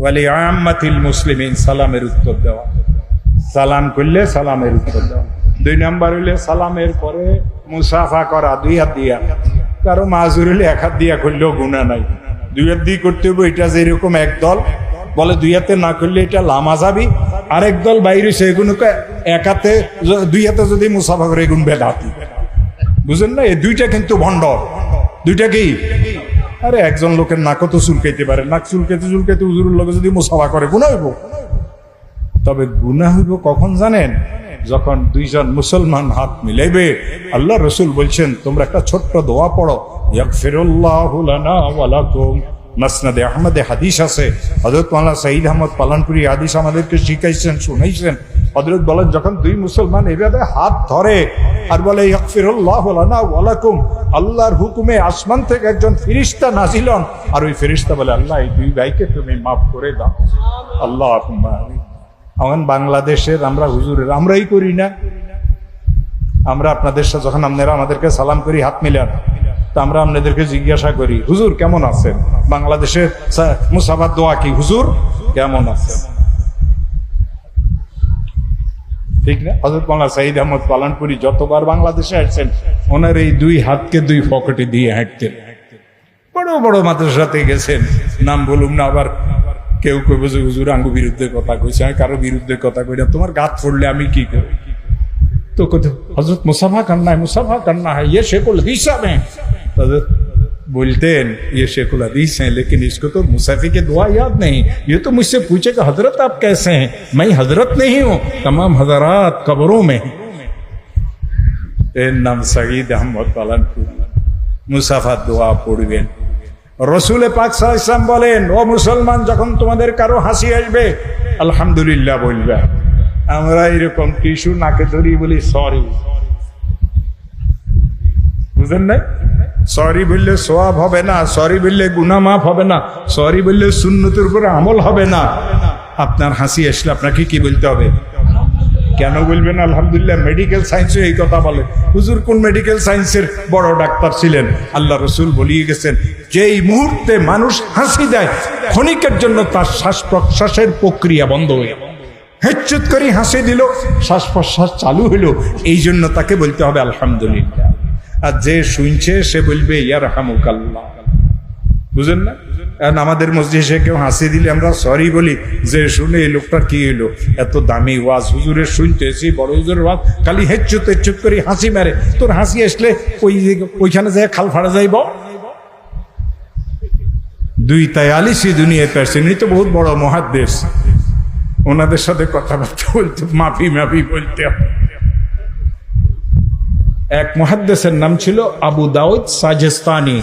ওয়ালি আম্মাতিল মুসলিমিন, সালামের উত্তর দেওয়া। সালাম করলে সালামের উত্তর দেওয়া। 2 নাম্বার হইলে সালামের পরে মুসাফা করা 2 হাত দিয়া। কারো মাজুর হইলে 1 হাত দিয়া করলেও গুনাহ নাই, 2 হাত দিয়ে করতে হবে। এটা যেরকম একদল বলে 2 হাতে না করলে এটা লামা যাবি, আরেক দল বাইরে সেগুলোকে 1 হাতে 2 হাতে যদি মুসাফা করে এগুন বেদাতি। বুঝেন না? এই 2টা কিন্তু ভণ্ড। 2টা কি? আরে একজন লোকের নাকও তো চুলকাইতে পারে, নাক চুলকাইতে চুলকাইতে হুজুরের লোকে যদি মুসাফা করে গুনাহ হইব। তবে গুনাহ হইব কখন জানেন? যখন 2 জন মুসলমান হাত মিলাইবে। আল্লাহ রসুল বলছেন তোমরা একটা ছোট্ট দোয়া পড়ো, ইয়াগফিরুল্লাহু লানা ওয়া লাকুম। মাসনাদে আহমদে হাদিস আছে, হযরত মাওলানা সাঈদ আহমদ পালানপুরি হাদিস আমাদেরকে শিখাইছেন, শুনাইছেন। হযরত বলেন যখন 2 মুসলমান এভাবে হাত ধরে আর বলে ইয়াগফিরুল্লাহু লানা ওয়া লাকুম, আল্লাহর হুকুমে আসমান থেকে একজন ফেরেশতা নাজিল হন, আর ওই ফেরেশতা বলে আল্লাহ এই 2 ভাইকে তুমি মাফ করে দাও। আল্লাহুম্মা আমিন। এখন বাংলাদেশের আমরা হুজুরের আমরাই করি না? আমরা আপনাদের সাথে যখন আপনারা আমাদেরকে সালাম করি হাত মিলান, তা আমরা আপনাদেরকে জিজ্ঞাসা করি হুজুর কেমন আছেন? বাংলাদেশের মুসাফার দোয়া কি? হুজুর কেমন আছেন? ঠিক না? হযরত মাওলানা সাঈদ আহমদ পালানপুরি যতবার বাংলাদেশে আসছেন ওনার এই 2 হাতকে 2 পকেটে দিয়ে হাঁটতেন। বড় বড় মাদ্রাসাতে গেছেন, নাম বলুম না। আবার কেউ কইব যে হুজুর আঙ্গু বিরুদ্ধে কথা কইছে। আমি কারো বিরুদ্ধে কথা কই না, তোমার গাত পড়লে আমি কি করি? तो हजरत मुसाफा करना है ये शेखुल हदीस है। हजरत बोलते हैं ये शेखुल हदीस हैं, लेकिन इसको तो मुसाफी के दुआ याद नहीं। ये तो मुझसे पूछे कि हजरत आप कैसे हैं? मैं हजरत नहीं हूँ, तमाम हजरात कब्रों में हैं। नाम सईद अहमद पालनपुरी मुसाफा दुआ पढ़বেন। रसूल पाक साल्लाल्लाहु अलैहि वसल्लम বলেন ও মুসলমান যখন তোমাদের কারো হাসি আসবে আলহামদুলিল্লাহ বলবে। আমরা এরকম টিস্যু নাকে ধরি বলি সরি। বুঝেন না? সরি বললে সওয়াব হবে না, সরি বললে গুনাহ মাফ হবে না, সরি বললে সুন্নতের উপর আমল হবে না। আপনার হাসি আসলে আপনাকে কি বলতে হবে? কেন বলবেন আলহামদুলিল্লাহ? মেডিকেল সায়েন্সে এই কথা বলে। হুজুর কোন মেডিকেল সায়েন্সের বড় ডাক্তার ছিলেন? আল্লাহ রসুল বলিয়ে গেছেন যেই মুহূর্তে মানুষ হাসি দেয় ক্ষণিকের জন্য তার শ্বাস প্রশ্বাসের প্রক্রিয়া বন্ধ হয়ে হেচ্ছুত করে হাসি দিল, শ্বাস প্রশ্বাস চালু হইলো, এই জন্য তাকে বলতে হবে আলহামদুলিল্লাহ। আর যে শুনছে সে বলবে ইয়ারহামুকাল্লাহ। বুঝেন না? আমাদের মসজিদে কেউ হাসি দিলে আমরা সরি বলি, যে শুনে এই লোকটার কি হইলো, এত দামি ওয়াজ হুজুরের শুনতেছি, বড় হুজুরের ওয়াজ, খালি হেচ্ছুত হেচ্ছুত করে হাসি মারে। তোর হাসি আসলে ওইখানে যায় খাল ফাড়া যাইব। 243 দুনিয়ায় পেয়েছেন, তো বহুত বড় মহাদ্দেশ। ওনাদের সাথে কথাবার্তা বলতে মাফি মাফি বলতে হবে। এক মুহাদ্দিসের নাম ছিল আবু দাউদ সাজিস্তানি,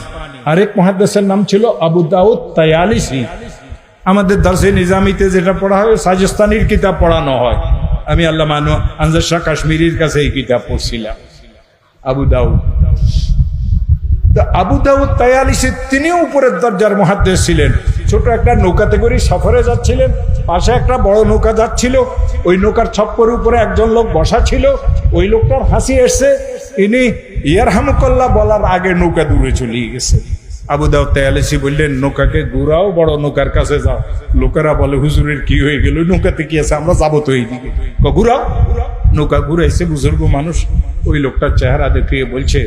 আরেক মুহাদ্দিসের নাম ছিল আবু দাউদ তায়ালিসি। আমাদের দারসে নিজামিতে যেটা পড়া হয় সাজিস্তানির কিতাব পড়ানো হয়। আমি আল্লামা আনজার শাহ কাশ্মীরির কাছে এই কিতাব পড়ছিলাম। আবু দাউদ আবু দাউদ তায়ালিসি তিনিও উপরের দরজার মুহাদ্দিস ছিলেন। ছোট একটা নৌকাতে করে সফরে যাচ্ছিলেন, পাশে একটা বড় নৌকা যাচ্ছিল, ওই নৌকার ছপ্পর উপরে একজন লোক বসা ছিল। ওই লোকটার হাসি এসছে, ইনি ইয়ারহামুকাল্লাহ বলার আগে নৌকা দূরে চলে গেছে। আবু দাউদ তায়ালিসি বললেন নৌকাকে ঘুরাও, বড় নৌকার কাছে যাও। লোকেরা বলে হুজুরের কি হয়ে গেল? নৌকাতে কি আছে? আমরা যাবো তো এইদিকে। ঘুরাও। নৌকা ঘুরাইছে, বুজুর্গ মানুষ। ওই লোকটার চেহারা দেখিয়ে বলছে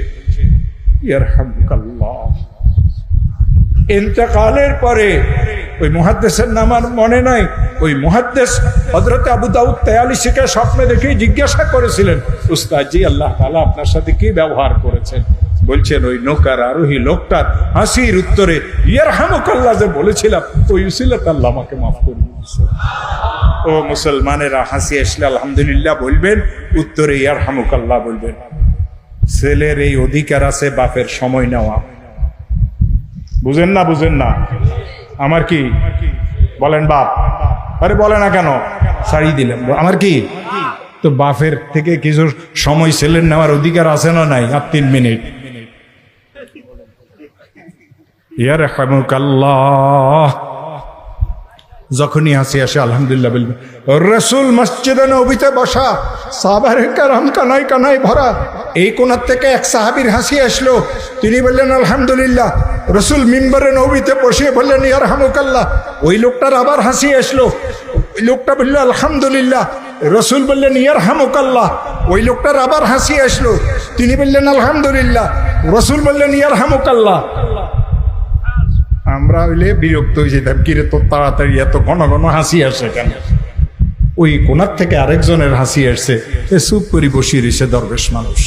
ইয়ারহামুকাল্লাহ। ইন্তেকালের পরে ওই মুহাদ্দিসের নাম আর মনে নাই। ওই মুহাদ্দিস হযরত আবু দাউদ তায়ালিসিকে স্বপ্নে দেখে জিজ্ঞাসা করেছিলেন, উস্তাদ জি আল্লাহ তাআলা আপনার সাথে কি ব্যবহার করেছেন? বলছেন ওই নৌকার আরোহী লোকটার হাসির উত্তরে ইয়ারহামুকাল্লাহ যে বলেছিলাম, ওই উসিলাতে আল্লাহ আমাকে মাফ করে দিয়েছে। ও মুসলমানেরা, হাসি আসলে আলহামদুলিল্লাহ বলবেন, উত্তরে ইয়ারহামুকাল্লাহ বলবেন। ছেলের এই অধিকার আছে বাপের সময় নেওয়া। বুঝেন না? বুঝেন না? আমার কি বলেন বাপ? আরে বলে না কেন? ছাড়িয়ে দিলাম। আমার কি? তো বাপের থেকে কিছু সময় ছেলের নেওয়ার অধিকার আছে না নাই? আর 3 মিনিট। ইয়ারহামুকাল্লাহ যখনই হাসি আসে আলহামদুলিল্লাহ বলবেন। রাসূল মসজিদে নববীতে বসা, সাহাবায়ে কেরাম কানায় কানায় ভরা, এই কোণার থেকে এক সাহাবীর হাসি আসলো, তিনি বললেন আলহামদুলিল্লাহ। রসুল মিম্বরে নবীতে বসে বললেন ইয়ারহামুকাল্লাহ। ওই লোকটার আবার হাসি আসলো, ওই লোকটা বলল আলহামদুলিল্লাহ। রসুল বললেন ইয়ারহামুকাল্লাহ। ওই লোকটার আবার হাসি আসলো, তিনি বললেন আলহামদুলিল্লাহ। রসুল বললেন ইয়ারহামুকাল্লাহ। আমরা হইলে বিরক্ত হয়ে যেতাম, কিরে তোর তাড়াতাড়ি এত ঘন ঘন হাসি আসে কেন? ওই কোণার থেকে আরেকজনের হাসি আসছে, এ চুপ করে বসিয়ে রয়েছে দরবেশ মানুষ।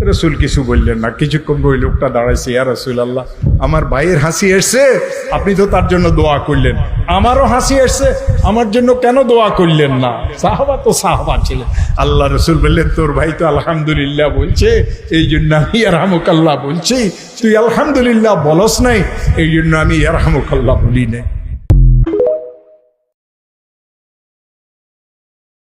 রসুল কিছু বললেন না, কিছুক্ষণ ওই লোকটা দাঁড়াইছে, ইয়া রাসূলুল্লাহ আমার ভাইয়ের হাসি আসছে, আপনি তো তার জন্য দোয়া করলেন, আমারও হাসি আসছে, আমার জন্য কেন দোয়া করলেন না? সাহাবা তো সাহাবা ছিলেন। আল্লাহ রসুল বললেন তোর ভাই তো আলহামদুলিল্লাহ বলছে, এই জন্য আমি ইয়ারহামুকাল্লাহ বলছি, তুই আলহামদুলিল্লাহ বলস নাই, এই জন্য আমি ইয়ারহামুকাল্লাহ বলি নাই।